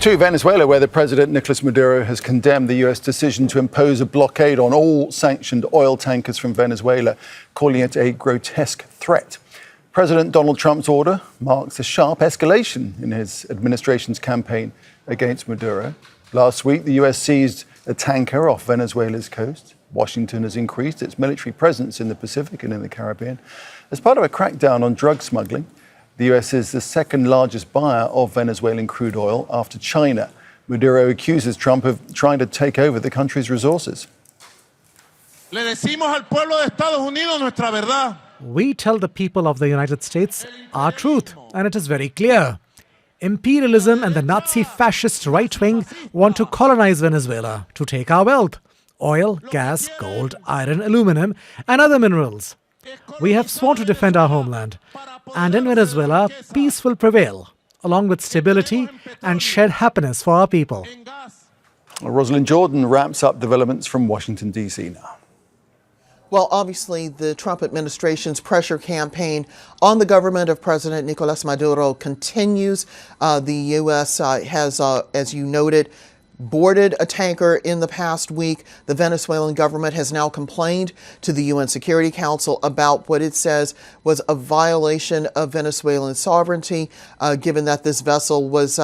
To Venezuela, where the President Nicolas Maduro has condemned the US decision to impose a blockade on all sanctioned oil tankers from Venezuela, calling it a grotesque threat. President Donald Trump's order marks a sharp escalation in his administration's campaign against Maduro. Last week, the US seized a tanker off Venezuela's coast. Washington has increased its military presence in the Pacific and in the Caribbean as part of a crackdown on drug smuggling. The US is the second largest buyer of Venezuelan crude oil after China. Maduro accuses Trump of trying to take over the country's resources. Le decimos al pueblo de Estados Unidos nuestra verdad. We tell the people of the United States our truth, and it is very clear. Imperialism and the Nazi fascist right wing want to colonize Venezuela to take our wealth: oil, gas, gold, iron, aluminum, and other minerals. We have sworn to defend our homeland, and in Venezuela, peace will prevail, along with stability and shared happiness for our people. Rosiland Jordan wraps up developments from Washington, D.C. now. Well, obviously, the Trump administration's pressure campaign on the government of President Nicolas Maduro continues. The U.S. has, as you noted, boarded a tanker in the past week. The Venezuelan government has now complained to the UN Security Council about what it says was a violation of Venezuelan sovereignty, given that this vessel was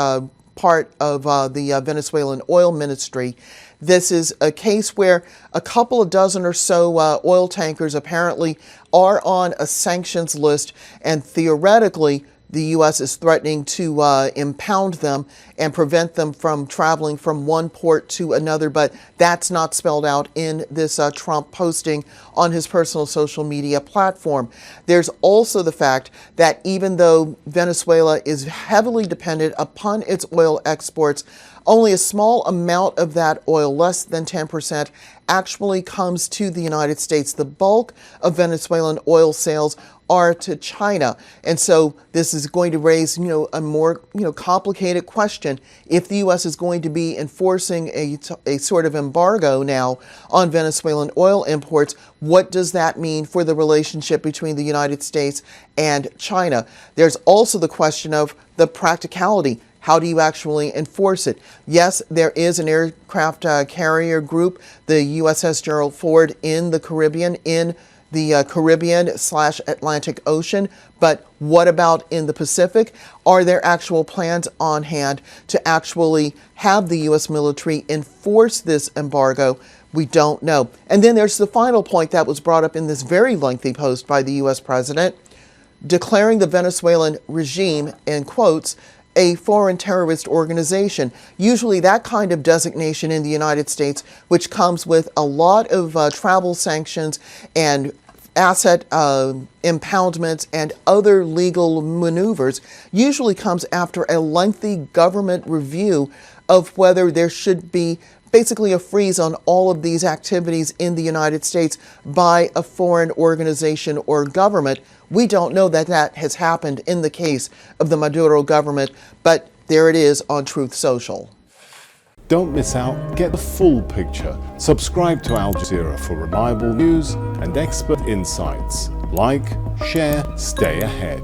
part of the Venezuelan oil ministry. This is a case where a couple of dozen or so oil tankers apparently are on a sanctions list, and theoretically, the U.S. is threatening to impound them and prevent them from traveling from one port to another, but that's not spelled out in this Trump posting on his personal social media platform. There's also the fact that even though Venezuela is heavily dependent upon its oil exports, only a small amount of that oil, less than 10%, actually comes to the United States. The bulk of Venezuelan oil sales are to China. And so this is going to raise, a more, complicated question. If the U.S. is going to be enforcing a sort of embargo now on Venezuelan oil imports, what does that mean for the relationship between the United States and China? There's also the question of the practicality. How do you actually enforce it? Yes, there is an aircraft carrier group, the USS Gerald Ford, in the Caribbean, Caribbean/Atlantic Ocean. But what about in the Pacific? Are there actual plans on hand to actually have the U.S. military enforce this embargo? We don't know. And then there's the final point that was brought up in this very lengthy post by the U.S. president, declaring the Venezuelan regime, in quotes, a foreign terrorist organization. Usually that kind of designation in the United States, which comes with a lot of travel sanctions and asset impoundments and other legal maneuvers, usually comes after a lengthy government review of whether there should be basically a freeze on all of these activities in the United States by a foreign organization or government. We don't know that that has happened in the case of the Maduro government, but there it is on Truth Social. Don't miss out. Get the full picture. Subscribe to Al Jazeera for reliable news and expert insights. Like, share, stay ahead.